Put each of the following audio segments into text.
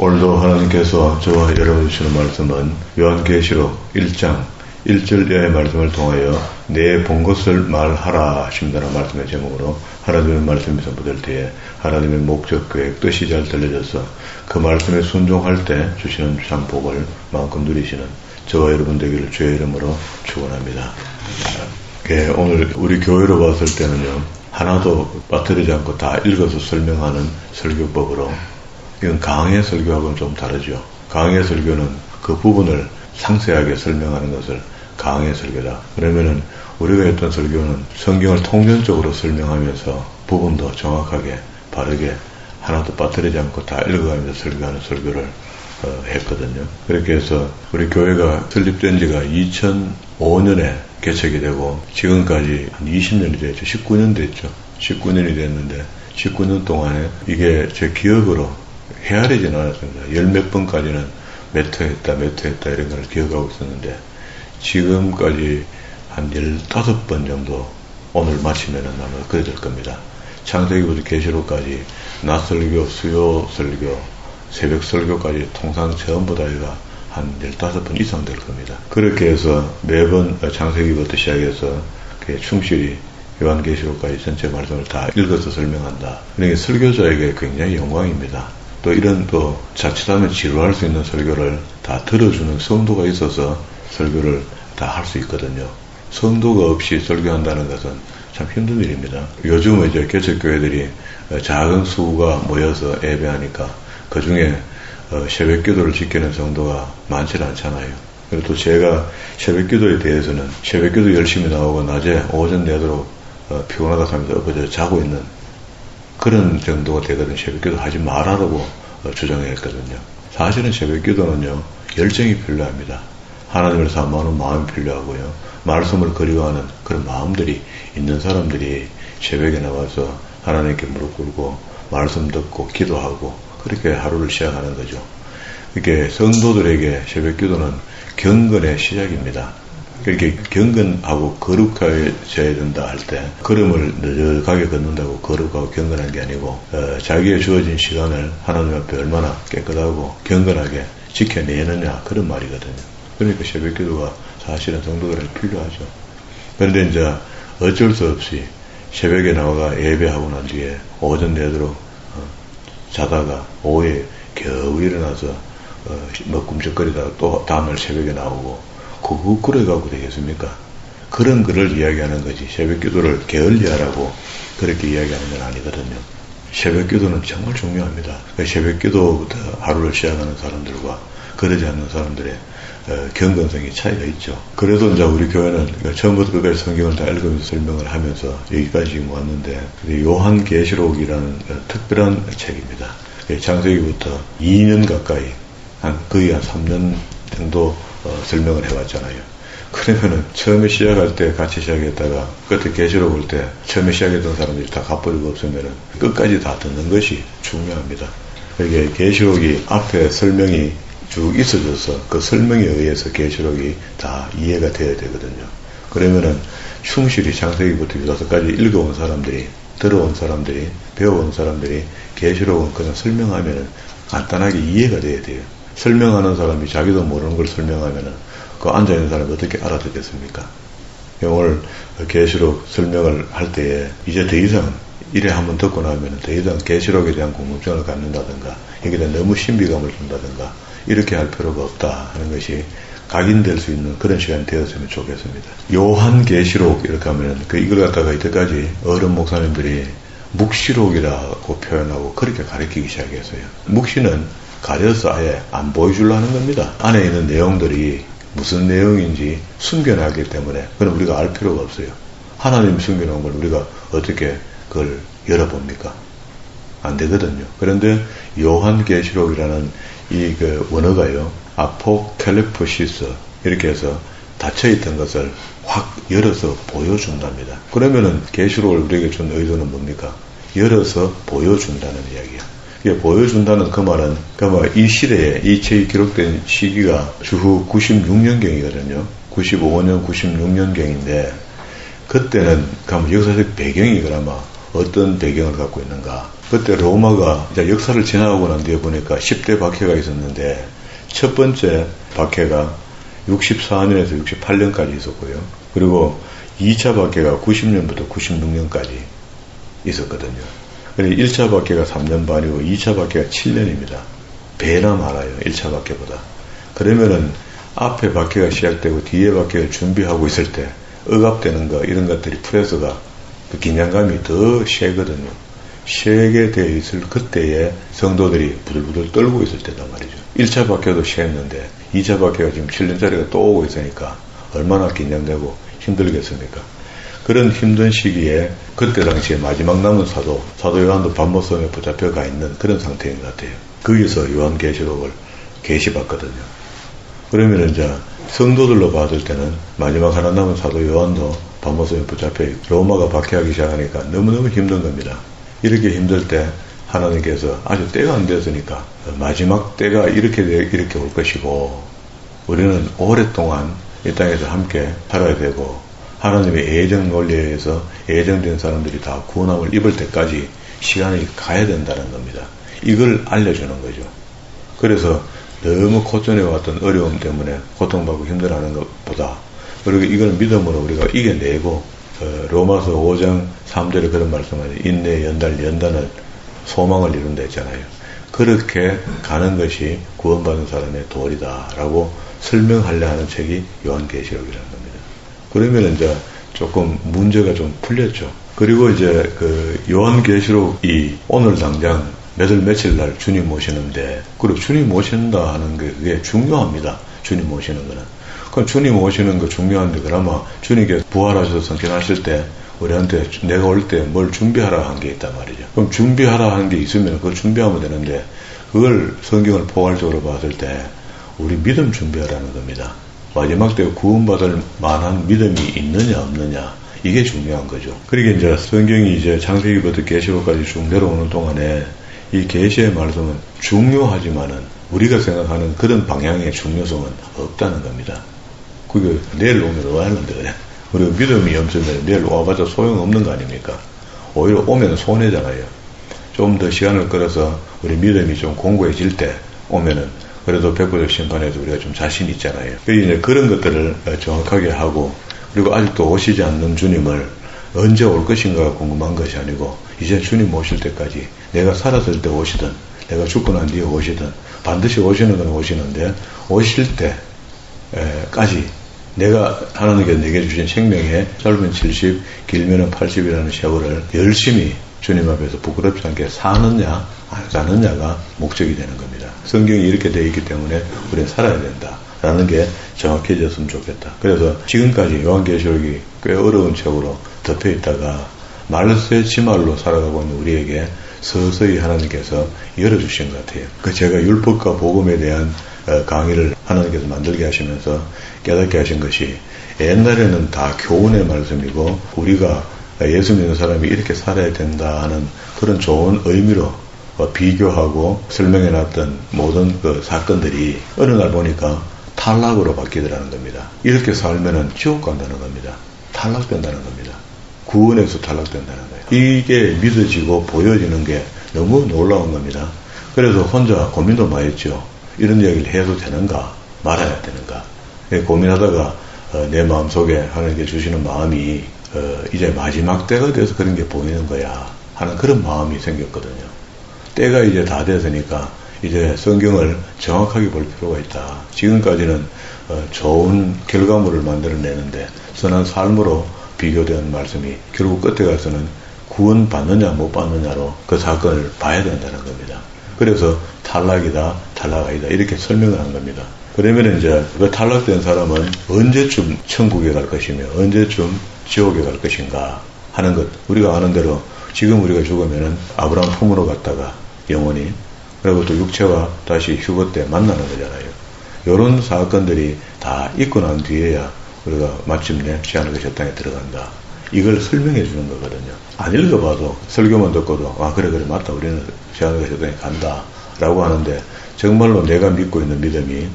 오늘도 하나님께서 저와 여러분 주시는 말씀은 요한계시록 1장 1절 이하의 말씀을 통하여 내 본 것을 말하라 하신다는 말씀의 제목으로 하나님의 말씀이 선포될 때에 하나님의 목적, 계획, 뜻이 잘 들려져서 그 말씀에 순종할 때 주시는 참 복을 마음껏 누리시는 저와 여러분 되기를 주의 이름으로 축원합니다. 오늘 우리 교회로 봤을 때는요, 하나도 빠뜨리지 않고 다 읽어서 설명하는 설교법으로, 이건 강의 설교하고는 좀 다르죠. 강의 설교는 그 부분을 상세하게 설명하는 것을 강의 설교다. 그러면은 우리가 했던 설교는 성경을 통전적으로 설명하면서 부분도 정확하게 바르게 하나도 빠뜨리지 않고 다 읽어가면서 설교하는 설교를 했거든요. 그렇게 해서 우리 교회가 설립된 지가 2005년에 개척이 되고 지금까지 한 20년이 됐죠. 19년 됐죠. 19년이 됐는데 19년 동안에 이게 제 기억으로 헤아리진 않았습니다. 열 몇 번까지는 몇 회 했다 이런 걸 기억하고 있었는데 지금까지 한 15번 정도 오늘 마치면은 아마 그래 될 겁니다. 창세기부터 계시록까지 낮 설교, 수요 설교, 새벽 설교까지 통상 전부 다가 한 15번 이상 될 겁니다. 그렇게 해서 매번 창세기부터 시작해서 충실히 요한계시록까지 전체 말씀을 다 읽어서 설명한다. 그러니까 설교자에게 굉장히 영광입니다. 또 이런 또 자칫하면 지루할 수 있는 설교를 다 들어주는 성도가 있어서 설교를 다 할 수 있거든요. 성도가 없이 설교한다는 것은 참 힘든 일입니다. 요즘은 이제 개척교회들이 작은 수가 모여서 예배하니까 그 중에 새벽 기도를 지키는 성도가 많지 않잖아요. 그리고 또 제가 새벽 기도에 대해서는 새벽 기도 열심히 나오고 낮에 오전 내도록 피곤하다 하면서 엎어져 자고 있는 그런 정도가 되거든요. 새벽 기도 하지 말라고 주장했거든요. 사실은 새벽 기도는요, 열정이 필요합니다. 하나님을 사모하는 마음이 필요하고요. 말씀을 그리워하는 그런 마음들이 있는 사람들이 새벽에 나와서 하나님께 무릎 꿇고 말씀 듣고 기도하고 그렇게 하루를 시작하는 거죠. 이렇게 성도들에게 새벽 기도는 경건의 시작입니다. 그렇게 경건하고 거룩해져야 된다 할 때 걸음을 느긋하게 걷는다고 거룩하고 경건한 게 아니고 자기의 주어진 시간을 하나님 앞에 얼마나 깨끗하고 경건하게 지켜내느냐 그런 말이거든요. 그러니까 새벽 기도가 사실은 성도들에게 필요하죠. 그런데 이제 어쩔 수 없이 새벽에 나와가 예배하고 난 뒤에 오전 내도록 자다가 오후에 겨우 일어나서 뭐 꿈쩍거리다가 또 다음날 새벽에 나오고 그거 그래가고 되겠습니까? 그런 글을 이야기하는 거지 새벽 기도를 게을리하라고 그렇게 이야기하는 건 아니거든요. 새벽 기도는 정말 중요합니다. 새벽 기도부터 하루를 시작하는 사람들과 그러지 않는 사람들의 경건성이 차이가 있죠. 그래도 이제 우리 교회는 처음부터 끝까지 성경을 다 읽으면서 설명을 하면서 여기까지 지금 왔는데 요한계시록이라는 특별한 책입니다. 창세기부터 2년 가까이 거의 한 3년 정도 설명을 해왔잖아요. 그러면은 처음에 시작할 때 같이 시작했다가 끝에 계시록 올 때 처음에 시작했던 사람들이 다 갚버리고 없으면은 끝까지 다 듣는 것이 중요합니다. 이게 계시록이 앞에 설명이 쭉 있어져서 그 설명에 의해서 계시록이 다 이해가 돼야 되거든요. 그러면은 충실히 창세기부터 유다서까지 읽어온 사람들이, 들어온 사람들이, 배워온 사람들이 계시록은 그냥 설명하면은 간단하게 이해가 돼야 돼요. 설명하는 사람이 자기도 모르는 걸 설명하면은 그 앉아있는 사람이 어떻게 알아듣겠습니까? 오늘 계시록 설명을 할 때에 이제 더 이상 이래 한번 듣고 나면은 더 이상 계시록에 대한 궁금증을 갖는다든가 여기에 대한 너무 신비감을 준다든가 이렇게 할 필요가 없다 하는 것이 각인될 수 있는 그런 시간이 되었으면 좋겠습니다. 요한계시록 이렇게 하면은 이걸 갖다가 이때까지 어른 목사님들이 묵시록이라고 표현하고 그렇게 가르치기 시작했어요. 묵시는 가려서 아예 안 보여주려는 겁니다. 안에 있는 내용들이 무슨 내용인지 숨겨놨기 때문에 그건 우리가 알 필요가 없어요. 하나님이 숨겨놓은 걸 우리가 어떻게 그걸 열어봅니까? 안 되거든요. 그런데 요한계시록이라는 이 원어가요, 아포칼리프시스 이렇게 해서 닫혀있던 것을 확 열어서 보여준답니다. 그러면은 계시록을 우리에게 준 의도는 뭡니까? 열어서 보여준다는 이야기야. 이게 보여준다는 그 말은 이 시대에 이 책이 기록된 시기가 주후 96년경이거든요. 95년, 96년경인데 그때는 역사적 배경이 그나마 어떤 배경을 갖고 있는가. 그때 로마가 이제 역사를 지나가고 난 뒤에 보니까 10대 박해가 있었는데 첫 번째 박해가 64년에서 68년까지 있었고요. 그리고 2차 박해가 90년부터 96년까지 있었거든요. 그리고 1차 박해가 3년 반이고 2차 박해가 7년입니다. 배나 많아요. 1차 박해보다. 그러면은 앞에 박해가 시작되고 뒤에 박해를 준비하고 있을 때 억압되는 거 이런 것들이 프레스가 그 긴장감이 더 세거든요. 세게 되어 있을 그때에 성도들이 부들부들 떨고 있을 때단 말이죠. 1차 박해도 세했는데 2차 박해가 지금 7년짜리가 또 오고 있으니까 얼마나 긴장되고 힘들겠습니까? 그런 힘든 시기에 그때 당시에 마지막 남은 사도 요한도 반모섬에 붙잡혀 가 있는 그런 상태인 것 같아요. 거기서 요한계시록을 계시받거든요. 그러면 이제 성도들로 봤을 때는 마지막 하나 남은 사도 요한도 반모섬에 붙잡혀 있고 로마가 박해하기 시작하니까 너무너무 힘든 겁니다. 이렇게 힘들 때 하나님께서 아직 때가 안 됐으니까 마지막 때가 이렇게 올 것이고 우리는 오랫동안 이 땅에서 함께 살아야 되고 하나님의 예정 논리에 의해서 예정된 사람들이 다 구원함을 입을 때까지 시간이 가야 된다는 겁니다. 이걸 알려주는 거죠. 그래서 너무 고전해 왔던 어려움 때문에 고통받고 힘들어하는 것보다 그리고 이걸 믿음으로 우리가 이겨내고 로마서 5장 3절에 그런 말씀을 인내, 연단을 소망을 이룬다 했잖아요. 그렇게 가는 것이 구원받은 사람의 도리다라고 설명하려 하는 책이 요한계시록이라는 겁니다. 그러면 이제 조금 문제가 좀 풀렸죠. 그리고 이제 그 요한계시록이 오늘 당장 며칠 날 주님 모시는데, 그리고 주님 모신다 하는 게 그게 중요합니다. 주님 모시는 거는. 그럼 주님 오시는 거 중요한데, 그나마 주님께서 부활하셔서 성천하실 때 우리한테 내가 올 때 뭘 준비하라 한 게 있단 말이죠. 그럼 준비하라 한 게 있으면 그걸 준비하면 되는데, 그걸 성경을 포괄적으로 봤을 때 우리 믿음 준비하라는 겁니다. 마지막 때 구원받을 만한 믿음이 있느냐 없느냐, 이게 중요한 거죠. 그러니까 이제 성경이 이제 창세기부터 계시록까지 쭉 내려오는 동안에 이 계시의 말씀은 중요하지만은 우리가 생각하는 그런 방향의 중요성은 없다는 겁니다. 그게 내일 오면 와야하는데 그래. 그리고 믿음이 없으면 내일 와봤자 소용없는 거 아닙니까? 오히려 오면 손해잖아요. 좀 더 시간을 끌어서 우리 믿음이 좀 공고해질 때 오면은 그래도 백부적 심판에도 우리가 좀 자신 있잖아요. 이제 그런 것들을 정확하게 하고, 그리고 아직도 오시지 않는 주님을 언제 올 것인가가 궁금한 것이 아니고, 이제 주님 오실 때까지 내가 살았을 때 오시든 내가 죽고 난 뒤에 오시든 반드시 오시는 건 오시는데, 오실 때까지 내가 하나님께서 내게 주신 생명의 짧은 70, 길면은 80이라는 세월을 열심히 주님 앞에서 부끄럽지 않게 사느냐 안 사느냐가 목적이 되는 겁니다. 성경이 이렇게 되어 있기 때문에 우리는 살아야 된다라는 게 정확해졌으면 좋겠다. 그래서 지금까지 요한계시록이 꽤 어려운 책으로 덮여 있다가 말세 지말로 살아가고 있는 우리에게 서서히 하나님께서 열어주신 것 같아요. 제가 율법과 복음에 대한 강의를 하나님께서 만들게 하시면서 깨닫게 하신 것이, 옛날에는 다 교훈의 말씀이고 우리가 예수 믿는 사람이 이렇게 살아야 된다 하는 그런 좋은 의미로 비교하고 설명해놨던 모든 그 사건들이 어느 날 보니까 탈락으로 바뀌더라는 겁니다. 이렇게 살면은 지옥 간다는 겁니다. 탈락된다는 겁니다. 구원에서 탈락된다는 거예요. 이게 믿어지고 보여지는 게 너무 놀라운 겁니다. 그래서 혼자 고민도 많이 했죠. 이런 이야기를 해도 되는가 말아야 되는가 고민하다가 내 마음속에 하나님께 주시는 마음이 이제 마지막 때가 돼서 그런 게 보이는 거야 하는 그런 마음이 생겼거든요. 때가 이제 다 됐으니까 이제 성경을 정확하게 볼 필요가 있다. 지금까지는 좋은 결과물을 만들어내는데 선한 삶으로 비교된 말씀이 결국 끝에 가서는 구원 받느냐 못 받느냐로 그 사건을 봐야 된다는 겁니다. 그래서 탈락이다 탈락 아니다 이렇게 설명을 한 겁니다. 그러면 이제 그 탈락된 사람은 언제쯤 천국에 갈 것이며 언제쯤 지옥에 갈 것인가 하는 것, 우리가 아는 대로 지금 우리가 죽으면은 아브라함 품으로 갔다가 영원히, 그리고 또 육체와 다시 휴거 때 만나는 거잖아요. 이런 사건들이 다 있고 난 뒤에야 우리가 마침내 시한의 저 땅에 들어간다. 이걸 설명해 주는 거거든요. 안 읽어봐도 설교만 듣고도 그래 맞다 우리는 시한의 저 땅에 간다 라고 하는데, 정말로 내가 믿고 있는 믿음이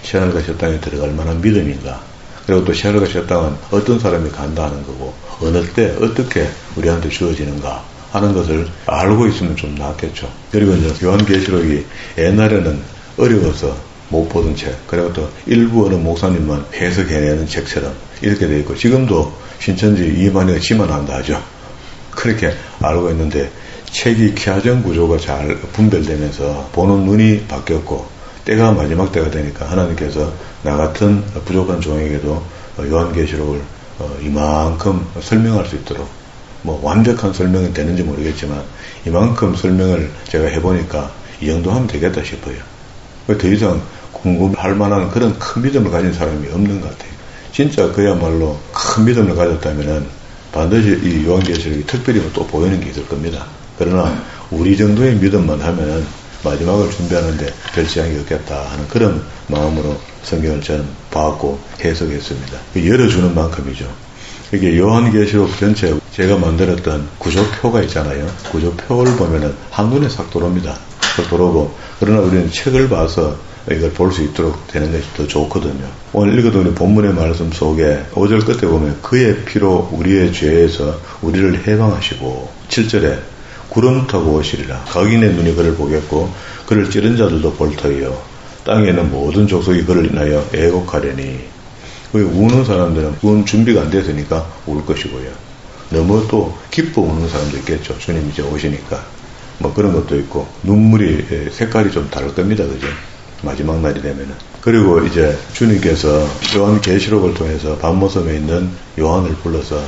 시한의 저 땅에 들어갈 만한 믿음인가, 그리고 또 시한의 저 땅은 어떤 사람이 간다 하는 거고 어느 때 어떻게 우리한테 주어지는가 하는 것을 알고 있으면 좀 낫겠죠. 그리고 이제 요한계시록이 옛날에는 어려워서 못 보던 책, 그리고 또 일부 어느 목사님만 해석해내는 책처럼 이렇게 돼 있고, 지금도 신천지 이만희가 지만 한다 하죠. 그렇게 알고 있는데 책이 키아정 구조가 잘 분별되면서 보는 눈이 바뀌었고, 때가 마지막 때가 되니까 하나님께서 나 같은 부족한 종에게도 요한계시록을 이만큼 설명할 수 있도록, 뭐 완벽한 설명이 되는지 모르겠지만 이만큼 설명을 제가 해보니까 이 정도 하면 되겠다 싶어요. 더 이상 궁금할 만한 그런 큰 믿음을 가진 사람이 없는 것 같아요. 진짜 그야말로 큰 믿음을 가졌다면은 반드시 이 요한계시록이 특별히 또 보이는 게 있을 겁니다. 그러나 우리 정도의 믿음만 하면은 마지막을 준비하는데 별 지장이 없겠다 하는 그런 마음으로 성경을 저는 봐왔고 해석했습니다. 열어주는 만큼이죠. 이게 요한계시록 전체 제가 만들었던 구조표가 있잖아요. 구조표를 보면은 한눈에 싹 들어옵니다. 싹 들어오고, 그러나 우리는 책을 봐서 이걸 볼 수 있도록 되는 것이 더 좋거든요. 오늘 읽어둔 우리 본문의 말씀 속에 5절 끝에 보면 그의 피로 우리의 죄에서 우리를 해방하시고, 7절에 구름 타고 오시리라. 각인의 눈이 그를 보겠고 그를 찌른 자들도 볼 터이요 땅에 있는 모든 족속이 그를 인하여 애곡하려니. 우는 사람들은 운 준비가 안 됐으니까 울 것이고요. 너무 또 기뻐 우는 사람도 있겠죠. 주님 이제 오시니까. 뭐 그런 것도 있고, 눈물이 색깔이 좀 다를 겁니다. 그죠? 마지막 날이 되면은. 그리고 이제 주님께서 요한계시록을 통해서 밤모섬에 있는 요한을 불러서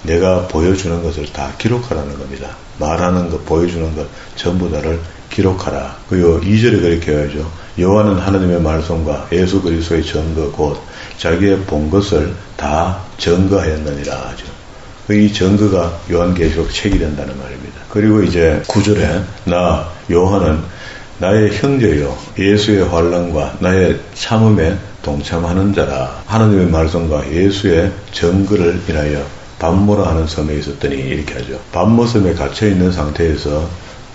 내가 보여주는 것을 다 기록하라는 겁니다. 말하는 것, 보여주는 것 전부 다를 기록하라. 그리고 2절에 그렇게 해야죠. 요한은 하나님의 말씀과 예수 그리스도의 증거 곧 자기의 본 것을 다 증거하였느니라 하죠. 이 증거가 요한계시록 책이 된다는 말입니다. 그리고 이제 9절에 나 요한은 나의 형제요 예수의 환난과 나의 참음에 동참하는 자라. 하나님의 말씀과 예수의 증거를 인하여 밤모라 하는 섬에 있었더니 이렇게 하죠. 밤모섬에 갇혀있는 상태에서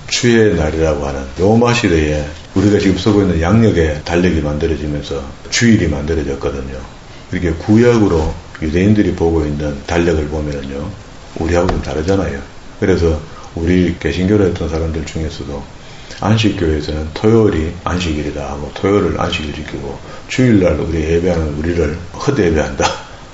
주의 날이라고 하는 로마 시대에 우리가 지금 쓰고 있는 양력의 달력이 만들어지면서 주일이 만들어졌거든요. 이렇게 구약으로 유대인들이 보고 있는 달력을 보면은요, 우리하고 좀 다르잖아요. 그래서 우리 개신교를 했던 사람들 중에서도 안식교에서는 토요일이 안식일이다 하고 토요일을 안식일 지키고, 주일날 우리 예배하는 우리를 헛예배한다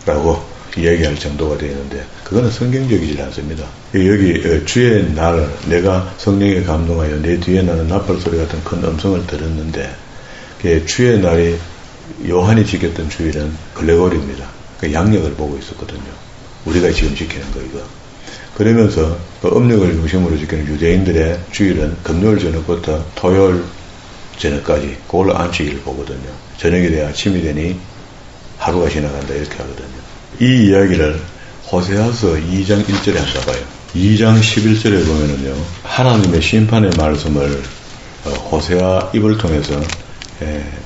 라고 이야기할 정도가 되어 있는데, 그거는 성경적이지 않습니다. 여기 주의 날, 내가 성령에 감동하여 내 뒤에 나는 나팔소리 같은 큰 음성을 들었는데, 주의 날이 요한이 지켰던 주일은 글레고리입니다. 양력을 보고 있었거든요. 우리가 지금 지키는 거 이거. 그러면서 그 음력을 중심으로 지키는 유대인들의 주일은 금요일 저녁부터 토요일 저녁까지 그걸 안식일을 보거든요. 저녁이 돼야 아침이 되니 하루가 지나간다 이렇게 하거든요. 이 이야기를 호세아서 2장 1절에 한다 봐요. 2장 11절에 보면은요, 하나님의 심판의 말씀을 호세아 입을 통해서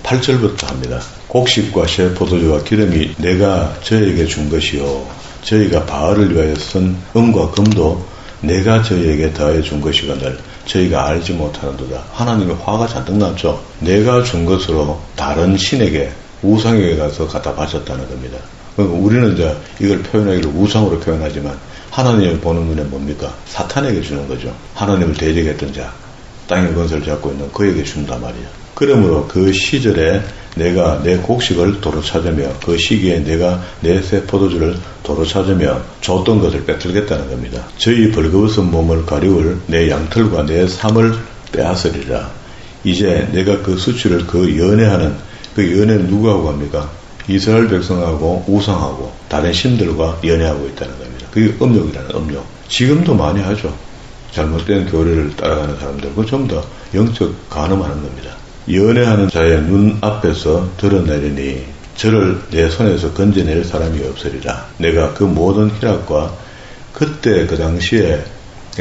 8절부터 합니다. 곡식과 새 포도주와 기름이 내가 저에게 준 것이요 저희가 바알을 위하여 쓴 은과 금도 내가 저희에게 더해 준 것이거늘 저희가 알지 못하는도다. 하나님의 화가 잔뜩 났죠. 내가 준 것으로 다른 신에게 우상에게 가서 갖다 바쳤다는 겁니다. 우리는 이제 이걸 표현하기를 우상으로 표현하지만 하나님을 보는 눈에 뭡니까? 사탄에게 주는 거죠. 하나님을 대적했던 자, 땅의 건설을 잡고 있는 그에게 준단 말이에요. 그러므로 그 시절에 내가 내 곡식을 도로 찾으며 그 시기에 내가 내 새 포도주를 도로 찾으며 줬던 것을 빼앗겠다는 겁니다. 저희 벌거벗은 몸을 가리울 내 양털과 내 삶을 빼앗으리라. 이제 내가 그 수치를 그 연애하는 그 연애는 누구하고 합니까? 이스라엘 백성하고 우상하고 다른 신들과 연애하고 있다는 겁니다. 그게 음욕이라는 음욕. 지금도 많이 하죠. 잘못된 교리를 따라가는 사람들. 그거 전부 다 영적 간음하는 겁니다. 연애하는 자의 눈 앞에서 드러내리니 저를 내 손에서 건져낼 사람이 없으리라. 내가 그 모든 희락과 그때 그 당시에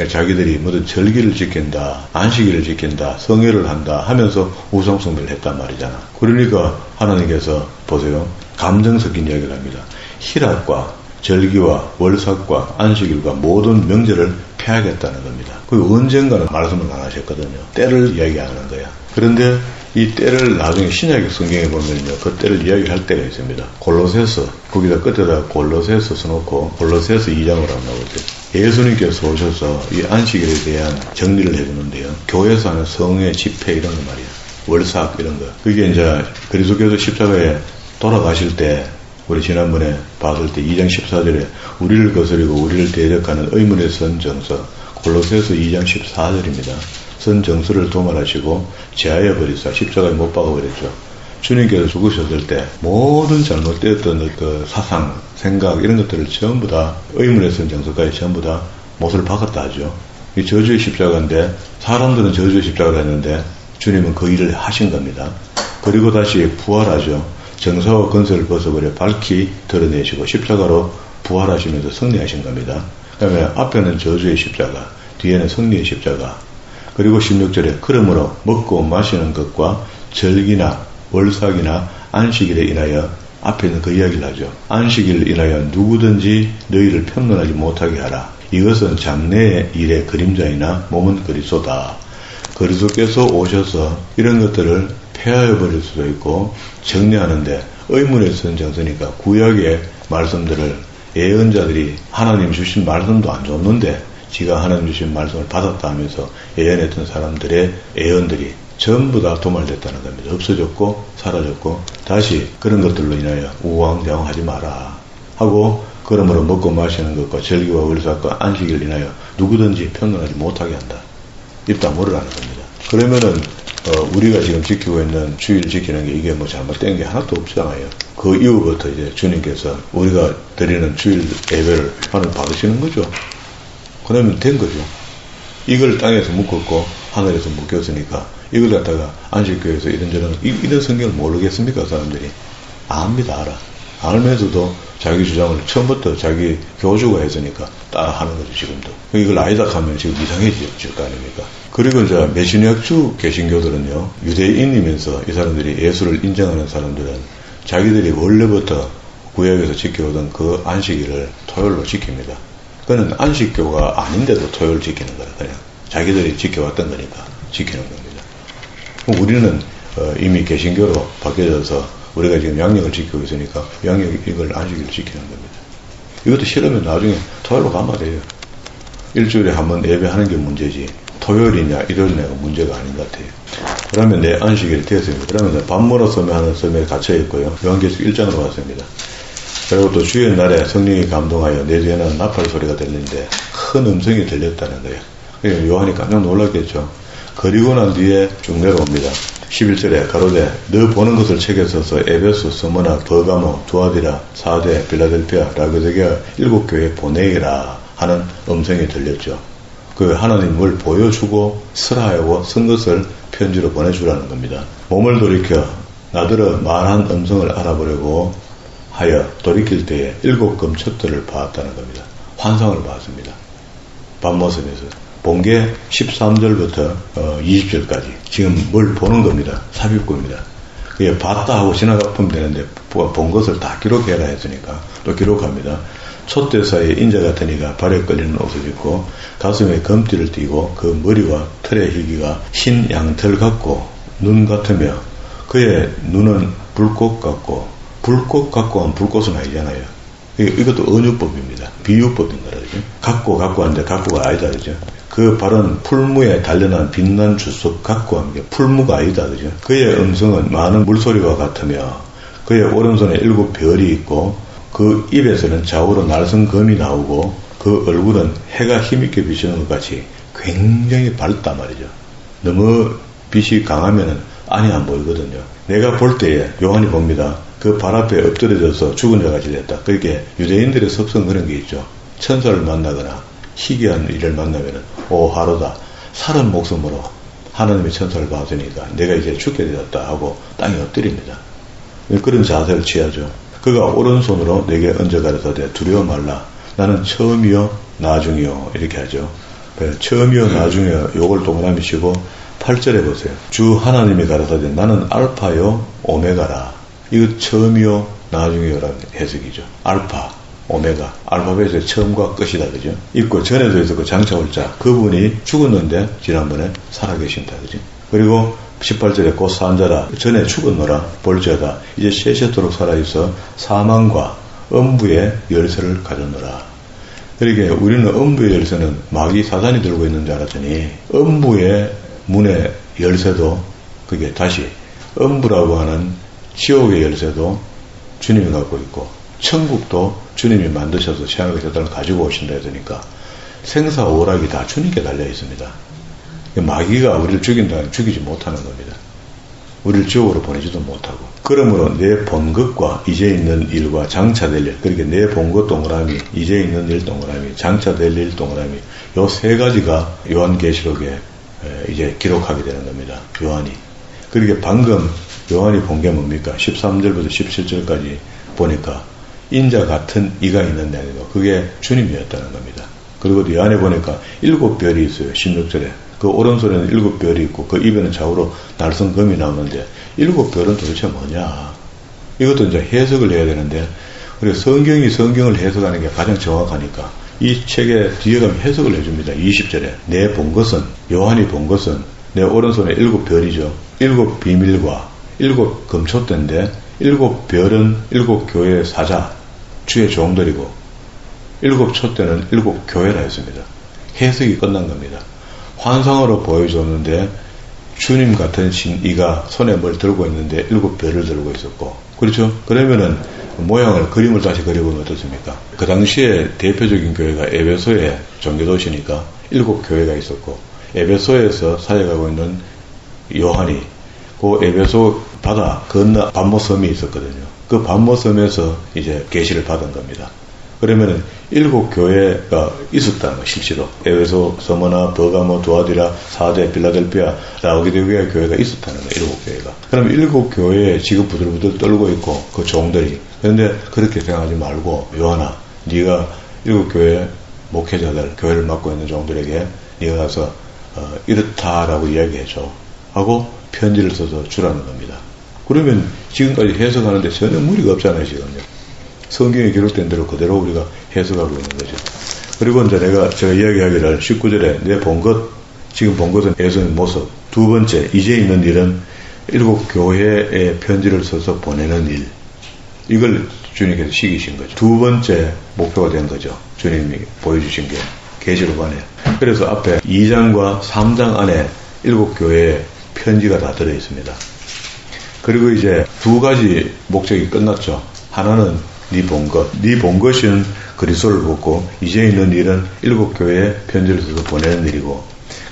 자기들이 모든 절기를 지킨다, 안식일을 지킨다, 성회를 한다 하면서 우상숭배를 했단 말이잖아. 그러니까 하나님께서 보세요. 감정 섞인 이야기를 합니다. 희락과 절기와 월삭과 안식일과 모든 명절을 폐하겠다는 겁니다. 그 언젠가는 말씀을 안 하셨거든요. 때를 이야기하는 거야. 그런데 이 때를 나중에 신약의 성경에 보면요, 그 때를 이야기할 때가 있습니다. 골로새서, 거기다 끝에다 골로새서 써놓고 골로새서 2장으로 한번 나오죠. 예수님께서 오셔서 이 안식일에 대한 정리를 해주는데요. 교회에서 하는 성회 집회 이런 거 말이에요. 월삭 이런 거. 그게 이제 그리스도께서 십자가에 돌아가실 때 우리 지난번에 봤을 때 2장 14절에 우리를 거스리고 우리를 대적하는 의문의 선 정서, 골로새서 2장 14절입니다. 선 정서를 도말하시고 제하여 버리사 십자가에 못 박아버렸죠. 주님께서 죽으셨을 때 모든 잘못되었던 그 사상, 생각 이런 것들을 전부 다 의문의 선 정서까지 전부 다 못을 박았다 하죠. 이 저주의 십자가인데 사람들은 저주의 십자가를 했는데 주님은 그 일을 하신 겁니다. 그리고 다시 부활하죠. 정사와 건설을 벗어버려 밝히 드러내시고 십자가로 부활하시면서 승리하신 겁니다. 그다음에 앞에는 저주의 십자가, 뒤에는 승리의 십자가. 그리고 16절에 그러므로 먹고 마시는 것과 절기나 월삭이나 안식일에 인하여 앞에는 그 이야기를 하죠. 안식일을 인하여 누구든지 너희를 편론하지 못하게 하라. 이것은 장래의 일의 그림자이나 몸은 그리스도다. 그리스도께서 오셔서 이런 것들을 폐하여 버릴 수도 있고 정리하는데 의문의 선 정서니까 구약의 말씀들을 예언자들이 하나님 주신 말씀도 안 줬는데 지가 하나님 주신 말씀을 받았다 하면서 예언했던 사람들의 예언들이 전부 다 도말됐다는 겁니다. 없어졌고 사라졌고 다시 그런 것들로 인하여 우왕좌왕하지 마라 하고 그러므로 먹고 마시는 것과 절기와 월삭과 안식일을 인하여 누구든지 편론하지 못하게 한다. 입 다물으라는 겁니다. 그러면은 우리가 지금 지키고 있는 주일 지키는 게 이게 뭐 잘못된 게 하나도 없잖아요. 그 이후부터 이제 주님께서 우리가 드리는 주일 예배를 하늘 받으시는 거죠. 그러면 된 거죠. 이걸 땅에서 묶었고 하늘에서 묶였으니까 이걸 갖다가 안식교에서 이런저런 이런 성경을 모르겠습니까? 사람들이 압니다. 알아. 알면서도 자기 주장을 처음부터 자기 교주가 했으니까 따라하는 거죠. 지금도. 이걸 아니다 하면 지금 이상해질 거 아닙니까? 그리고 이제 메시니학주 개신교들은요, 유대인이면서 이 사람들이 예수를 인정하는 사람들은 자기들이 원래부터 구약에서 지켜오던 그 안식일을 토요일로 지킵니다. 그는 안식교가 아닌데도 토요일 지키는 거예요. 그냥 자기들이 지켜왔던 거니까 지키는 겁니다. 우리는 이미 개신교로 바뀌어져서 우리가 지금 양력을 지키고 있으니까 양력 이걸 안식일을 지키는 겁니다. 이것도 싫으면 나중에 토요일로 가면 돼요. 일주일에 한 번 예배하는 게 문제지 토요일이냐 일요일이냐가 문제가 아닌 것 같아요. 그러면 내 안식일이 되었습니다. 그러면 밤모로 섬에 섬에 갇혀 있고요. 요한계시록 1장으로 왔습니다. 그리고 또 주의 날에 성령이 감동하여 내 뒤에는 나팔 소리가 들리는데 큰 음성이 들렸다는 거예요. 그러니까 요한이 깜짝 놀랐겠죠. 그리고 난 뒤에 쭉 내려옵니다. 11절에 가로되 너 보는 것을 책에 써서 에베소, 스무나, 버가모, 두아디라, 사데, 빌라델피아, 라고디게아 7교회에 보내기라 하는 음성이 들렸죠. 그 하나님을 보여주고 설하고 쓴 것을 편지로 보내주라는 겁니다. 몸을 돌이켜 나더러 말한 음성을 알아보려고 하여 돌이킬 때에 7금첩들을 봤다는 겁니다. 환상을 봤습니다. 밤모습에서. 본 게 13절부터 20절까지. 지금 뭘 보는 겁니다. 삽입구입니다. 그게 봤다 하고 지나가면 되는데 본 것을 다 기록해라 했으니까 또 기록합니다. 촛대사에 인자 같은 이가 발에 끌리는 옷을 입고 가슴에 금띠를 띠고 그 머리와 털의 희기가 흰 양털 같고 눈 같으며 그의 눈은 불꽃 같고 하면 불꽃은 아니잖아요. 이것도 은유법입니다. 비유법인 거라 그죠. 갖고 하는데 갖고가 아니다 그죠. 그 발은 풀무에 단련한 빛난 주석 갖고 하는 게 풀무가 아니다 그죠. 그의 음성은 많은 물소리와 같으며 그의 오른손에 7별이 있고 그 입에서는 좌우로 날선 검이 나오고 그 얼굴은 해가 힘있게 비치는 것 같이 굉장히 밝단 말이죠. 너무 빛이 강하면은 안이 안 보이거든요. 내가 볼 때에 요한이 봅니다. 그 발 앞에 엎드려져서 죽은 자같이 됐다. 그렇게 유대인들의 습성 그런 게 있죠. 천사를 만나거나 희귀한 일을 만나면은 오 하루다. 살은 목숨으로 하나님의 천사를 봤으니까 내가 이제 죽게 되었다 하고 땅에 엎드립니다. 그런 자세를 취하죠. 그가 오른손으로 내게 얹어 가르사대 두려워 말라. 나는 처음이요 나중이요 이렇게 하죠. 처음이요 나중이요 요걸 동그라미 치고 8절에 보세요. 주 하나님이 가르사대 나는 알파요 오메가라. 이거 처음이요 나중이요라는 해석이죠. 알파 오메가 알파벳의 처음과 끝이다 그죠. 있고 전에도 있었고 장차올자 그분이 죽었는데 지난번에 살아계신다 그죠. 그리고 18절에 곧 산자라 전에 죽었노라 볼지어다 이제 세세토록 살아있어 사망과 음부의 열쇠를 가졌노라. 그러니까 우리는 음부의 열쇠는 마귀 사단이 들고 있는 줄 알았더니 음부의 문의 열쇠도 그게 다시 음부라고 하는 지옥의 열쇠도 주님이 갖고 있고 천국도 주님이 만드셔서 최악의 세상을 가지고 오신다 했으니까 생사오락이 다 주님께 달려 있습니다. 마귀가 우리를 죽인다면 죽이지 못하는 겁니다. 우리를 지옥으로 보내지도 못하고. 그러므로 내 본 것과 이제 있는 일과 장차될 일, 그러니까 내 본 것 동그라미, 이제 있는 일 동그라미, 장차될 일 동그라미, 요 세 가지가 요한계시록에 이제 기록하게 되는 겁니다. 요한이. 그러니까 방금 요한이 본 게 뭡니까? 13절부터 17절까지 보니까 인자 같은 이가 있는데 그게 주님이었다는 겁니다. 그리고 요 안에 보니까 7별이 있어요. 16절에. 그 오른손에는 7별이 있고 그 입에는 좌우로 날성검이 나오는데 7별은 도대체 뭐냐? 이것도 이제 해석을 해야 되는데 우리 성경이 성경을 해석하는 게 가장 정확하니까 이 책에 뒤에 가면 해석을 해줍니다. 20절에 내 본 것은 요한이 본 것은 내 오른손에 7별이죠. 7 비밀과 7 금초대인데 7별은 7 교회의 사자 주의 종들이고 7 촛대는 7 교회라 했습니다. 해석이 끝난 겁니다. 환상으로 보여줬는데 주님 같은 이가 손에 뭘 들고 있는데 7별을 들고 있었고 그렇죠? 그러면은 모양을 그림을 다시 그려보면 어떻습니까? 그 당시에 대표적인 교회가 에베소의 종교도시니까 7 교회가 있었고 에베소에서 사역하고 있는 요한이 그 에베소 바다 건너 반모섬이 있었거든요. 그 반모섬에서 이제 계시를 받은 겁니다. 그러면은 7 교회가 있었다는 거 실제로 에베소, 서머나, 버가모, 두아디라, 사데, 빌라델피아, 라오디게아 교회가 있었다는 거 7 교회가. 그럼 7 교회에 지금 부들부들 떨고 있고 그 종들이 그런데 그렇게 생각하지 말고 요한아 네가 7 교회 목회자들 교회를 맡고 있는 종들에게 네가 가서 이렇다라고 이야기해줘 하고 편지를 써서 주라는 겁니다. 그러면 지금까지 해석하는데 전혀 무리가 없잖아요 지금요. 성경에 기록된 대로 그대로 우리가 해석하고 있는 거죠. 그리고 이제 제가 이야기하기를 19절에 내 본 것, 지금 본 것은 에서의 모습. 두 번째, 이제 있는 일은 7 교회에 편지를 써서 보내는 일. 이걸 주님께서 시키신 거죠. 두 번째 목표가 된 거죠. 주님이 보여주신 게 계시록 안에. 그래서 앞에 2장과 3장 안에 7 교회에 편지가 다 들어 있습니다. 그리고 이제 두 가지 목적이 끝났죠. 하나는 네 본 것. 네 본 것은 그리스도를 보고 이제 있는 일은 7 교회에 편지를 써서 보내는 일이고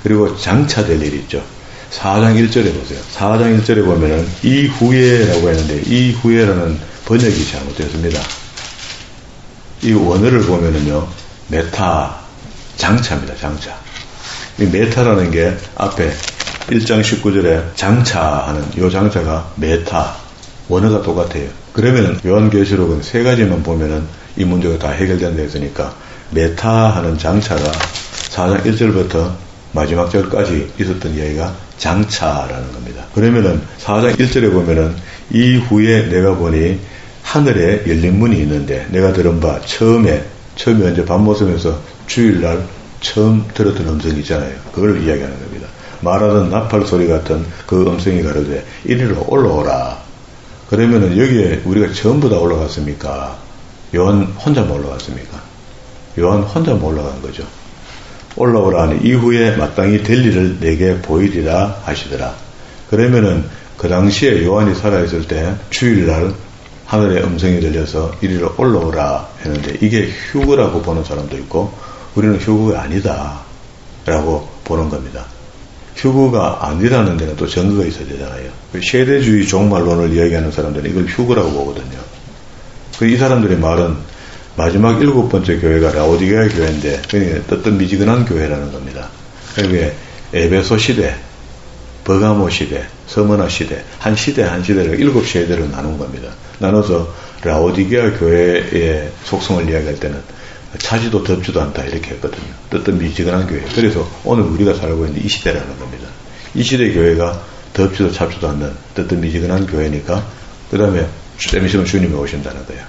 그리고 장차될 일이 있죠. 4장 1절에 보세요. 4장 1절에 보면은 이후에라고 했는데 이후에라는 번역이 잘못되었습니다. 이 원어를 보면은요. 메타 장차입니다. 장차. 이 메타라는 게 앞에 1장 19절에 장차하는 요 장차가 메타 원어가 똑같아요. 그러면은 요한계시록은 세 가지만 보면은 이 문제가 다 해결된다 했으니까 메타하는 장차가 4장 1절부터 마지막 절까지 있었던 이야기가 장차라는 겁니다. 그러면은 4장 1절에 보면은 이후에 내가 보니 하늘에 열린 문이 있는데 내가 들은 바 처음에 언제 밤모섬에서 주일날 처음 들었던 음성이 있잖아요. 그걸 이야기하는 겁니다. 말하던 나팔 소리 같은 그 음성이 가로되 이리로 올라오라. 그러면은 여기에 우리가 전부 다 올라갔습니까? 요한 혼자만 올라갔습니까? 요한 혼자만 올라간 거죠. 올라오라니 이후에 마땅히 될 일을 내게 보이리라 하시더라. 그러면은 그 당시에 요한이 살아있을 때 주일날 하늘의 음성이 들려서 이리로 올라오라 했는데 이게 휴거라고 보는 사람도 있고 우리는 휴거가 아니다 라고 보는 겁니다. 휴거가 아니라는 데는 또 증거가 있어야 되잖아요. 세대주의 종말론을 이야기하는 사람들은 이걸 휴거라고 보거든요. 이 사람들의 말은 마지막 7번째 교회가 라오디게아 교회인데 그러니까 뜨뜻미지근한 교회라는 겁니다. 그게 에베소 시대, 버가모 시대, 서머나 시대, 한 시대를 7세대로 나눈 겁니다. 나눠서 라오디게아 교회의 속성을 이야기할 때는 차지도 덥지도 않다 이렇게 했거든요. 뜨뜻미지근한 교회. 그래서 오늘 우리가 살고 있는 이 시대라는 겁니다. 이 시대 교회가 덥지도 찹지도 않는 뜨뜻미지근한 교회니까 그 다음에 좀 있으면 주님이 오신다는 거예요.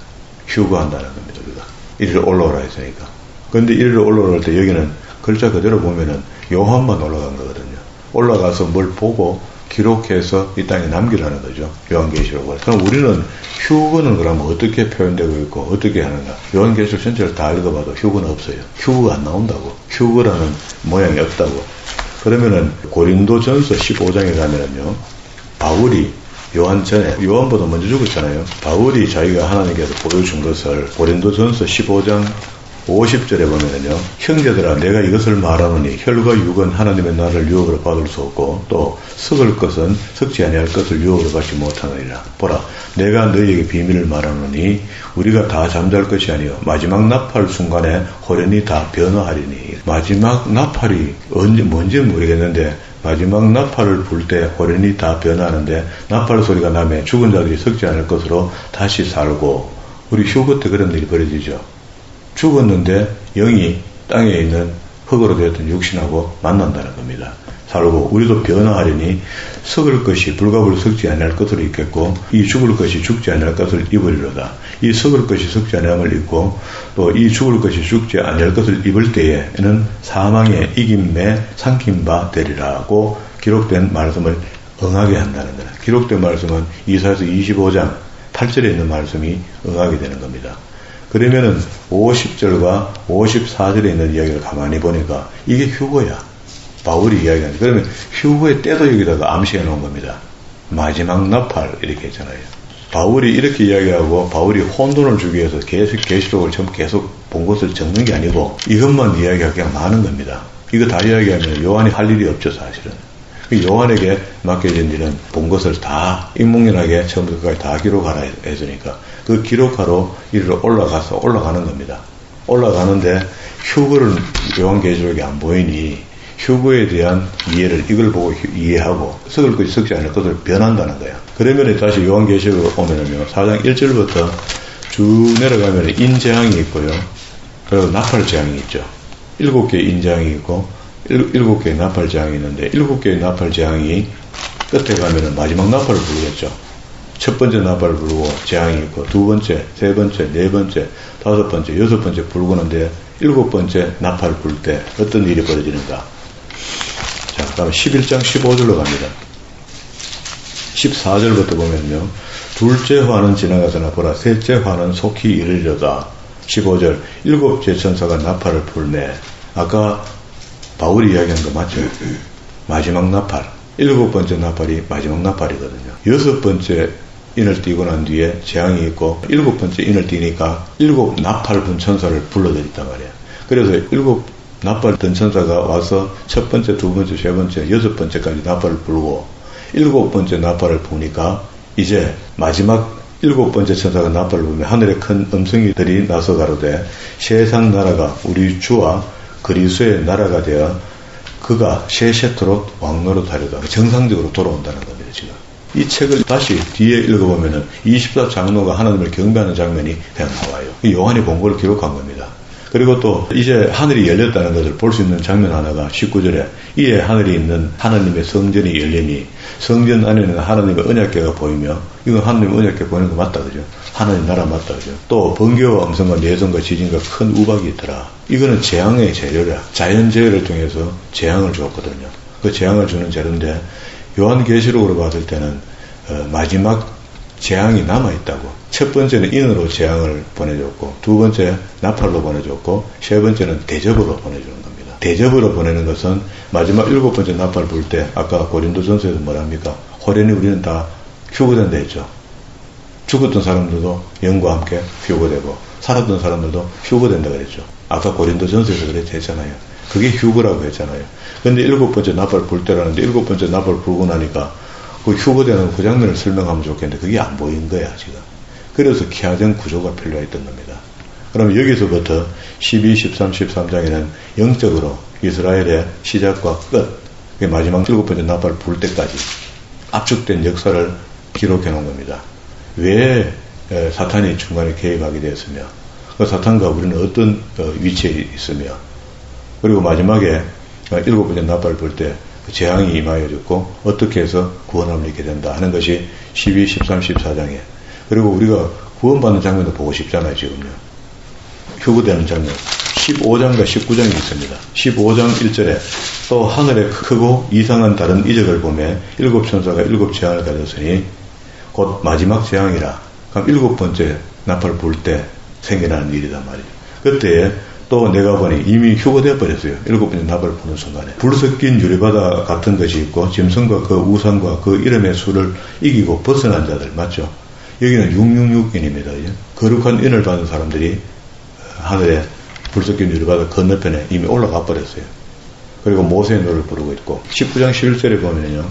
휴거한다는 겁니다. 우리가 이리로 올라오라 했으니까. 그런데 이리로 올라올 때 여기는 글자 그대로 보면은 요한만 올라간 거거든요. 올라가서 뭘 보고 기록해서 이 땅에 남기라는 거죠. 요한계시록을. 그럼 우리는 휴거는 그러면 어떻게 표현되고 있고 어떻게 하는가? 요한계시록 전체를 다 읽어봐도 휴거는 없어요. 휴거가 안 나온다고. 휴거라는 모양이 없다고. 그러면은 고린도전서 15장에 가면은요, 바울이 요한 전에, 요한보다 먼저 죽었잖아요. 바울이 자기가 하나님께서 보여준 것을 고린도전서 15장 50절에 보면은요, 형제들아 내가 이것을 말하노니 혈과 육은 하나님의 나라를 유업으로 받을 수 없고 또 썩을 것은 썩지 아니할 것을 유업으로 받지 못하느니라. 보라 내가 너희에게 비밀을 말하노니 우리가 다 잠잘 것이 아니요 마지막 나팔 순간에 호련히 다 변화하리니. 마지막 나팔이 언제 뭔지는 모르겠는데 마지막 나팔을 불 때 호련히 다 변하는데 나팔 소리가 나면 죽은 자들이 썩지 않을 것으로 다시 살고. 우리 휴거 때 그런 일이 벌어지죠. 죽었는데 영이 땅에 있는 흙으로 되었던 육신하고 만난다는 겁니다. 살고 우리도 변화하리니 썩을 것이 불가불 썩지 아니할 것으로 있겠고 이 죽을 것이 죽지 아니할 것을 입으리로다. 이 썩을 것이 썩지 아니함을 입고 또 이 죽을 것이 죽지 아니할 것을 입을 때에는 사망의 이김에 삼킨 바 되리라고 기록된 말씀을 응하게 한다는 거다. 기록된 말씀은 이사야서 25장 8절에 있는 말씀이 응하게 되는 겁니다. 그러면은 50절과 54절에 있는 이야기를 가만히 보니까 이게 휴거야. 바울이 이야기하는. 그러면 휴거의 때도 여기다가 암시해 놓은 겁니다. 마지막 나팔 이렇게 했잖아요. 바울이 이렇게 이야기하고 바울이 혼돈을 주기 위해서 계속 계시록을 전부 계속 본 것을 적는 게 아니고 이것만 이야기하기가 많은 겁니다. 이거 다 이야기하면 요한이 할 일이 없죠, 사실은. 요한에게 맡겨진 일은 본 것을 다 인문연하게 처음부터 끝까지 다 기록하라 했으니까 그 기록하러 이리로 올라가는 겁니다. 올라가는데 휴거를 요한계시록에 안 보이니 휴거에 대한 이해를 이걸 보고 이해하고 썩을 것이 썩지 않을 것을 변한다는 거예요. 그러면 다시 요한계시록으로 오면은요, 4장 1절부터 쭉 내려가면 인재앙이 있고요. 그리고 나팔재앙이 있죠. 7개의 인재앙이 있고 7개의 나팔재앙이 있는데 7개의 나팔재앙이 끝에 가면은 마지막 나팔을 부르겠죠. 첫 번째 나팔을 부르고 재앙이 있고 두 번째, 세 번째, 네 번째, 다섯 번째, 여섯 번째 불고는데 7번째 나팔을 불 때 어떤 일이 벌어지는가. 자, 그다음 11장 15절로 갑니다. 14절부터 보면요. 둘째 화는 지나가서나 보라 셋째 화는 속히 이르리로다. 15절 7째 천사가 나팔을 불매. 아까 바울이 이야기한 거 맞죠? 마지막 나팔. 7번째 나팔이 마지막 나팔이거든요. 6번째 인을 띄고 난 뒤에 재앙이 있고 7번째 인을 띄니까 7 나팔 분 천사를 불러들였단 말이에요. 그래서 7 나팔 든 천사가 와서 첫 번째, 두 번째, 세 번째, 6번째까지 나팔을 불고 7번째 나팔을 부니까 이제 마지막 7번째 천사가 나팔을 불면 하늘에 큰 음성이들이 나서 가로되 세상 나라가 우리 주와 그리스도의 나라가 되어 그가 세세토록 왕노릇하려다. 정상적으로 돌아온다는 겁니다, 지금. 이 책을 다시 뒤에 읽어보면은 24장로가 하나님을 경배하는 장면이 그냥 나와요. 요한이 본 걸 기록한 겁니다. 그리고 또 이제 하늘이 열렸다는 것을 볼 수 있는 장면 하나가 19절에 이에 하늘이 있는 하나님의 성전이 열리니 성전 안에는 하나님의 언약궤가 보이며 이건 하나님의 언약궤 보이는 거 맞다, 그죠? 하나님 나라 맞다, 그죠? 또 번개와 음성과 내성과 지진과 큰 우박이 있더라. 이거는 재앙의 재료라. 자연재해를 통해서 재앙을 주었거든요. 그 재앙을 주는 재료인데 요한계시록으로 봤을 때는 마지막 재앙이 남아있다고. 첫 번째는 인으로 재앙을 보내줬고 두 번째 나팔로 보내줬고 세 번째는 대접으로 보내주는 겁니다. 대접으로 보내는 것은 마지막 7번째 나팔 불 때 아까 고린도전서에서 뭐랍니까? 호련히 우리는 다 휴거된다 했죠. 죽었던 사람들도 영과 함께 휴거되고 살았던 사람들도 휴거된다 그랬죠. 아까 고린도전서에서 그랬지 했잖아요. 그게 휴거라고 했잖아요. 근데 7번째 나팔 불 때라는데 7번째 나팔 불고 나니까 그 휴거되는 그 장면을 설명하면 좋겠는데 그게 안 보인 거야, 지금. 그래서 기하전 구조가 필요했던 겁니다. 그럼 여기서부터 12, 13, 13장에는 영적으로 이스라엘의 시작과 끝, 마지막 7번째 나팔 불 때까지 압축된 역사를 기록해 놓은 겁니다. 왜 사탄이 중간에 개입하게 되었으며 그 사탄과 우리는 어떤 위치에 있으며 그리고 마지막에 7번째 나팔을 불 때 재앙이 임하여졌고 어떻게 해서 구원함을 입게 된다 하는 것이 12, 13, 14장에 그리고 우리가 구원받는 장면도 보고 싶잖아요, 지금요. 휴거되는 장면. 15장과 19장이 있습니다. 15장 1절에 또 하늘에 크고 이상한 다른 이적을 보매 일곱 천사가 일곱 재앙을 가졌으니 곧 마지막 재앙이라. 그럼 일곱 번째 나팔 불 때 생겨나는 일이단 말이죠. 그때에 또 내가 보니 이미 휴거되어 버렸어요. 일곱 번째 나팔 부는 순간에. 불 섞인 유리바다 같은 것이 있고 짐승과 그 우상과 그 이름의 수를 이기고 벗어난 자들. 맞죠? 여기는 666인입니다. 거룩한 인을 받은 사람들이 하늘에 불 섞인 유리바다 건너편에 이미 올라가 버렸어요. 그리고 모세의 노래를 부르고 있고 19장 11절에 보면요.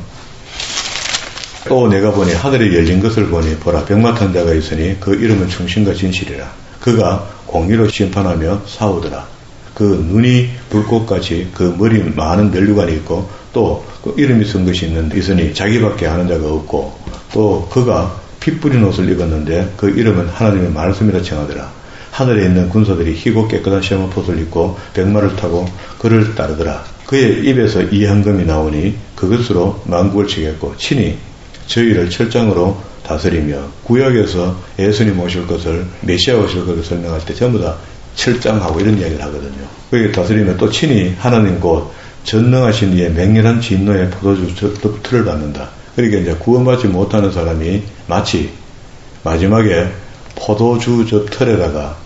또 내가 보니 하늘에 열린 것을 보니 보라 병마탄 자가 있으니 그 이름은 충신과 진실이라. 그가 공의로 심판하며 싸우더라. 그 눈이 불꽃같이 그 머리 많은 멸류관이 있고 또 그 이름이 쓴 것이 있으니 자기밖에 아는 자가 없고 또 그가 피 뿌린 옷을 입었는데 그 이름은 하나님의 말씀이라 칭하더라. 하늘에 있는 군사들이 희고 깨끗한 시험옷을 입고 백마를 타고 그를 따르더라. 그의 입에서 이 한금이 나오니 그것으로 만국을 치겠고 친히 저희를 철장으로 다스리며 구약에서 예수님 오실 것을 메시아 오실 것을 설명할 때 전부 다 철장하고 이런 이야기를 하거든요. 그게 다스리며 또 친히 하나님 곧 전능하신 이의 맹렬한 진노의 포도주 틀을 받는다. 그러니까 이제 구원받지 못하는 사람이 마치 마지막에 포도주 저 틀에다가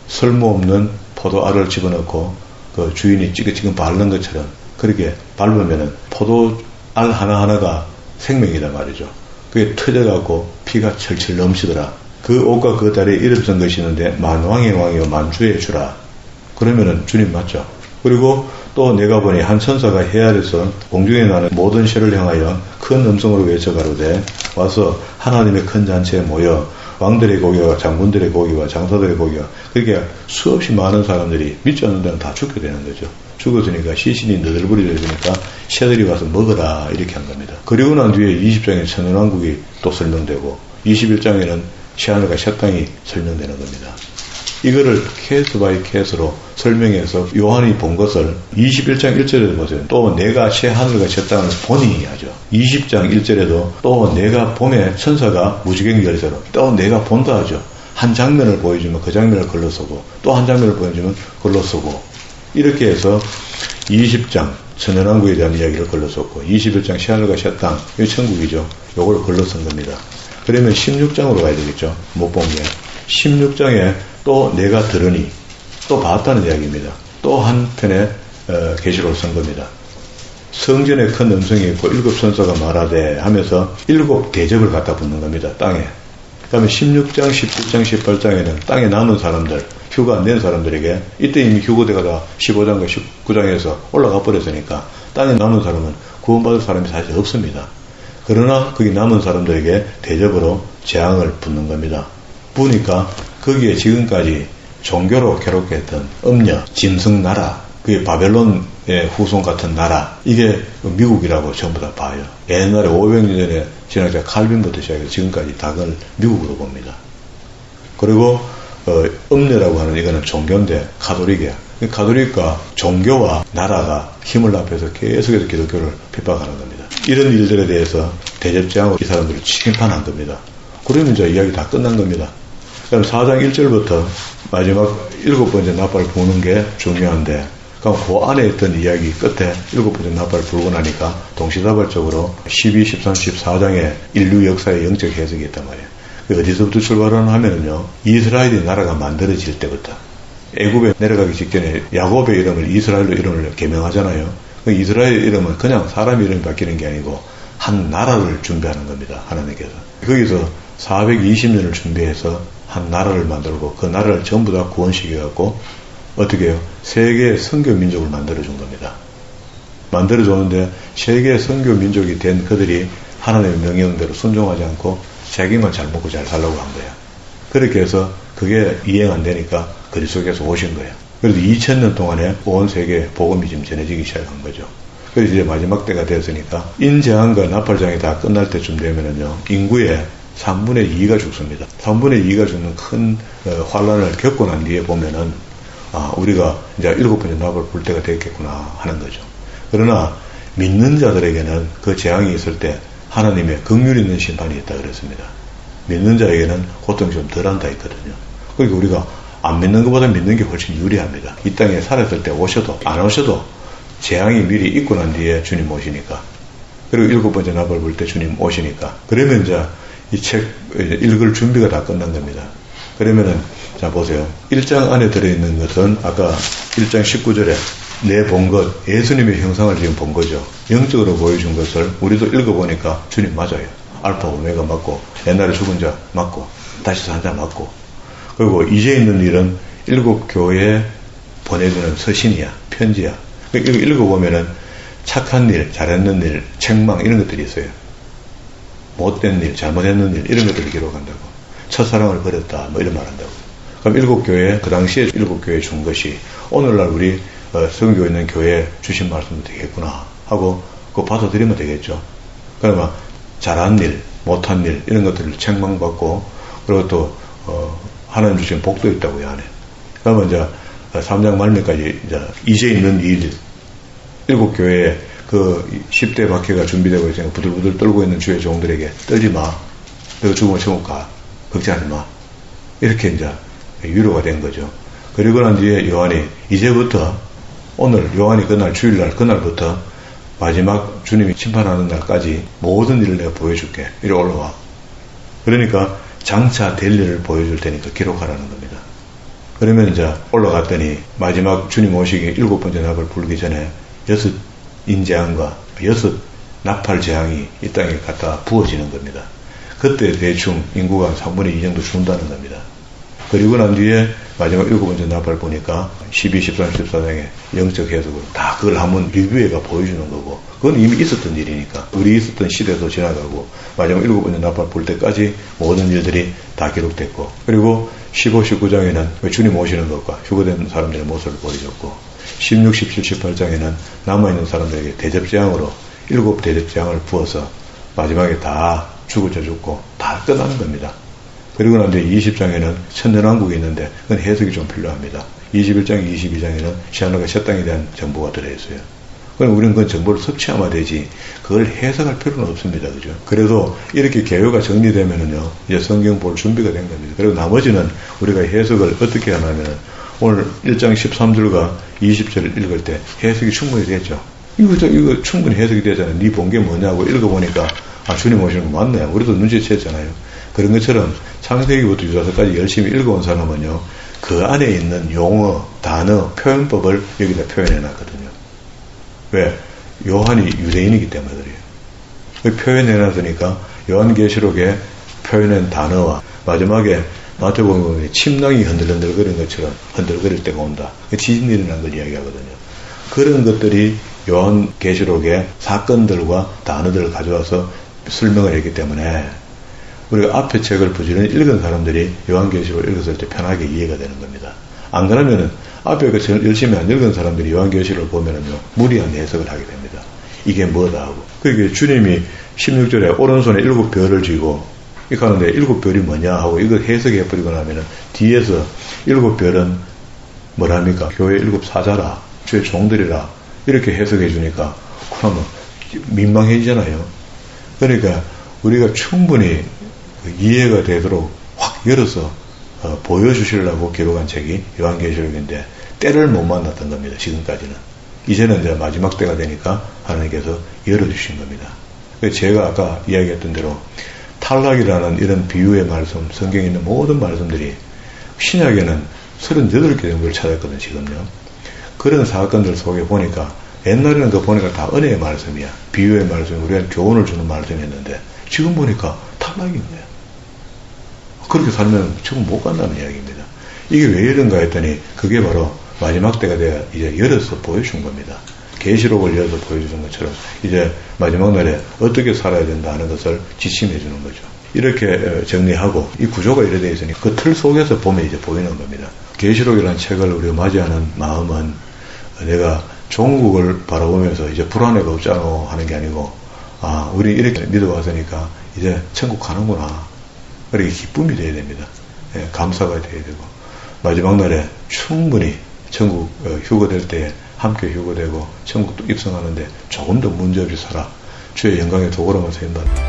쓸모없는 포도알을 집어넣고 그 주인이 찌긋찌긋 밟는 것처럼 그렇게 밟으면은 포도알 하나하나가 생명이란 말이죠. 그게 터져갖고 피가 철철 넘치더라. 그 옷과 그 다리에 이름 쓴 것이 있는데 만왕의 왕이요 만주의 주라. 그러면은 주님 맞죠? 그리고 또 내가 보니 한 천사가 해 아래서 공중에 나는 모든 새를 향하여 큰 음성으로 외쳐가로되 와서 하나님의 큰 잔치에 모여 왕들의 고기와 장군들의 고기와 장사들의 고기와 그렇게 수없이 많은 사람들이 믿지 않는 데는 다 죽게 되는 거죠. 죽었으니까 시신이 너덜부리져 있으니까 새들이 와서 먹어라 이렇게 한 겁니다. 그리고 난 뒤에 20장에 천연왕국이 또 설명되고 21장에는 새하늘과 새 땅이 설명되는 겁니다. 이거를 케이스 바이 케이스로 설명해서 요한이 본 것을 21장 1절에도 보세요. 또 내가 새 하늘과 새 땅을 보니 하죠. 20장 1절에도 또 내가 봄에 천사가 무지개 열쇠로 또 내가 본다 하죠. 한 장면을 보여주면 그 장면을 걸러서고 또 한 장면을 보여주면 걸러서고 이렇게 해서 20장 천연왕국에 대한 이야기를 걸러섰고 21장 새하늘과 새 땅 이 천국이죠. 요걸 걸러선 겁니다. 그러면 16장으로 가야 되겠죠. 못 본 게 16장에 또 내가 들으니 또 봤다는 이야기입니다. 또 한편의 계시록을 쓴 겁니다. 성전에 큰 음성이 있고 일곱 천사가 말하되 하면서 일곱 대접을 갖다 붙는 겁니다. 땅에. 그 다음에 16장, 17장, 18장에는 땅에 남은 사람들 휴가 안 낸 사람들에게 이때 이미 휴거대가 15장과 19장에서 올라가 버렸으니까 땅에 남은 사람은 구원받을 사람이 사실 없습니다. 그러나 거기 남은 사람들에게 대접으로 재앙을 붓는 겁니다. 부니까 거기에 지금까지 종교로 괴롭게 했던 음녀, 짐승 나라, 그게 바벨론의 후손 같은 나라, 이게 미국이라고 전부 다 봐요. 옛날에 500년 전에 신학자 칼빈부터 시작해서 지금까지 다 그걸 미국으로 봅니다. 그리고 음녀라고 하는 이거는 종교인데 가톨릭이야. 가톨릭과 종교와 나라가 힘을 합해서 계속해서 기독교를 핍박하는 겁니다. 이런 일들에 대해서 대접장으로 이 사람들을 심판한 겁니다. 그러면 이제 이야기 다 끝난 겁니다. 그럼 4장 1절부터 마지막 7번째 나팔 부는 게 중요한데 그럼 그 안에 있던 이야기 끝에 7번째 나팔 불고 나니까 동시다발적으로 12, 13, 14장에 인류 역사의 영적 해석이 있단 말이에요. 어디서부터 출발하나 하면은요, 이스라엘이 나라가 만들어질 때부터 애굽에 내려가기 직전에 야곱의 이름을 이스라엘로 이름을 개명하잖아요. 그 이스라엘 이름은 그냥 사람 이름이 바뀌는 게 아니고 한 나라를 준비하는 겁니다. 하나님께서. 거기서 420년을 준비해서 한 나라를 만들고 그 나라를 전부 다 구원시켜갖고 어떻게 해요? 세계의 선교 민족을 만들어준 겁니다. 만들어줬는데 세계의 선교 민족이 된 그들이 하나님의 명령대로 순종하지 않고 자기만 잘 먹고 잘 살려고 한 거야. 그렇게 해서 그게 이행 안 되니까 그리스도께서 오신 거야. 그래서 2000년 동안에 온 세계에 복음이 지금 전해지기 시작한 거죠. 그래서 이제 마지막 때가 됐으니까 인재앙과 나팔장이 다 끝날 때쯤 되면은요, 인구의 3분의 2가 죽습니다. 3분의 2가 죽는 큰 환란을 겪고 난 뒤에 보면은 우리가 이제 7번째 나팔 불 때가 됐겠구나 하는 거죠. 그러나 믿는 자들에게는 그 재앙이 있을 때 하나님의 긍휼 있는 심판이 있다 그랬습니다. 믿는 자에게는 고통이 좀 덜한다 했거든요. 그러니까 우리가 안 믿는 것보다 믿는 게 훨씬 유리합니다. 이 땅에 살았을 때 오셔도 안 오셔도 재앙이 미리 있고 난 뒤에 주님 오시니까, 그리고 7번째 나팔 불 때 주님 오시니까, 그러면 이제 이 책 읽을 준비가 다 끝난 겁니다. 그러면은 자 보세요. 1장 안에 들어있는 것은 아까 1장 19절에 내 본 것, 예수님의 형상을 지금 본 거죠. 영적으로 보여준 것을 우리도 읽어보니까 주님 맞아요. 알파 오메가 맞고, 옛날에 죽은 자 맞고, 다시 산 자 맞고, 그리고 이제 있는 일은 7교회에 보내주는 서신이야, 편지야. 이거 읽어보면은 착한 일, 잘했는 일, 책망 이런 것들이 있어요. 못된 일, 잘못했는 일 이런 것들을 기록한다고. 첫사랑을 버렸다 뭐 이런 말 한다고. 그럼 7교회, 그 당시에 7교회에 준 것이 오늘날 우리 성교 있는 교회에 주신 말씀도 되겠구나 하고 그거 받아들이면 되겠죠. 그러면 잘한 일, 못한 일 이런 것들을 책망받고, 그리고 또 하나님 주신 복도 있다고요 안에. 그러면 이제 3장 말미까지 이제 있는 일, 7교회에 그 10대 박해가 준비되고 있으니까 부들부들 떨고 있는 주의 종들에게 떨지 마. 너가 죽으면 천국 가. 걱정하지 마. 이렇게 이제 위로가 된 거죠. 그리고 난 뒤에 요한이 이제부터 오늘 요한이 그날 주일날 그날부터 마지막 주님이 심판하는 날까지 모든 일을 내가 보여줄게. 이리 올라와. 그러니까 장차 될 일을 보여줄 테니까 기록하라는 겁니다. 그러면 이제 올라갔더니 마지막 주님 오시기 7번째 나팔 불기 전에 6 인재앙과 6 나팔 재앙이 이 땅에 갖다 부어지는 겁니다. 그때 대충 인구가 한 3분의 2 정도 죽는다는 겁니다. 그리고 난 뒤에 마지막 7번째 나팔 보니까 12, 13, 14장의 영적 해석으로 다 그걸 한번 리뷰해가 보여주는 거고, 그건 이미 있었던 일이니까 우리 있었던 시대도 지나가고 마지막 7번째 나팔 볼 때까지 모든 일들이 다 기록됐고, 그리고 15, 19장에는 주님 오시는 것과 휴거된 사람들의 모습을 보여줬고, 16, 17, 18장에는 남아있는 사람들에게 대접재앙으로 7 대접재앙을 부어서 마지막에 다 죽을 자 죽고 다 끝나는 겁니다. 그리고 난 뒤에 20장에는 천년왕국이 있는데 그건 해석이 좀 필요합니다. 21장, 22장에는 시아나가 새 땅에 대한 정보가 들어있어요. 그럼 우리는 그건 정보를 섭취하면 되지 그걸 해석할 필요는 없습니다. 그죠? 그래도 이렇게 개요가 정리되면은요, 이제 성경 볼 준비가 된 겁니다. 그리고 나머지는 우리가 해석을 어떻게 하냐면은 오늘 1장 13절과 20절을 읽을 때 해석이 충분히 되죠. 이거 충분히 해석이 되잖아요. 네 본 게 뭐냐고 읽어보니까 아, 주님 오시는 거 맞네. 우리도 눈치챘잖아요. 그런 것처럼 창세기부터 유다서까지 열심히 읽어온 사람은요, 그 안에 있는 용어, 단어, 표현법을 여기다 표현해놨거든요. 왜? 요한이 유대인이기 때문에 그래요. 표현해놨으니까 요한계시록에 표현한 단어와 마지막에 마태복음에 침낭이 흔들흔들거리는 것처럼 흔들거릴 때가 온다. 지진이 일어난 걸 이야기하거든요. 그런 것들이 요한계시록의 사건들과 단어들을 가져와서 설명을 했기 때문에 우리가 앞에 책을 부지런히 읽은 사람들이 요한계시록을 읽었을 때 편하게 이해가 되는 겁니다. 안 그러면은 앞에 그 열심히 안 읽은 사람들이 요한계시록을 보면은요, 무리한 해석을 하게 됩니다. 이게 뭐다 하고. 그러니까 주님이 16절에 오른손에 7별을 쥐고 이렇게 하는데 7별이 뭐냐 하고 이거 해석해버리고 나면은 뒤에서 7별은 뭐랍니까? 교회 7 사자라, 주의 종들이라 이렇게 해석해 주니까 그러면 민망해지잖아요. 그러니까 우리가 충분히 이해가 되도록 확 열어서 보여주시려고 기록한 책이 요한계시록인데 때를 못 만났던 겁니다. 지금까지는. 이제는 이제 마지막 때가 되니까 하나님께서 열어주신 겁니다. 제가 아까 이야기했던 대로 탈락이라는 이런 비유의 말씀, 성경에 있는 모든 말씀들이 신약에는 38개 정도를 찾았거든요. 지금요. 그런 사건들 속에 보니까 옛날에는 그 보니까 다 은혜의 말씀이야. 비유의 말씀, 우리가 교훈을 주는 말씀이었는데 지금 보니까 탈락인 거야. 그렇게 살면 지금 못 간다는 이야기입니다. 이게 왜 이런가 했더니 그게 바로 마지막 때가 돼야 이제 열어서 보여준 겁니다. 계시록을 열어서 보여주는 것처럼 이제 마지막 날에 어떻게 살아야 된다 하는 것을 지침해 주는 거죠. 이렇게 정리하고 이 구조가 이래 되어 있으니 그 틀 속에서 보면 이제 보이는 겁니다. 계시록이라는 책을 우리가 맞이하는 마음은 내가 종국을 바라보면서 이제 불안해가 없잖아 하는 게 아니고, 아, 우리 이렇게 믿어왔으니까 이제 천국 가는구나. 그렇게 기쁨이 돼야 됩니다. 예, 감사가 돼야 되고, 마지막 날에 충분히 천국 휴거될 때 함께 휴거되고 천국도 입성하는데 조금 더 문제없이 살아 주의 영광에 도구로만 세운다.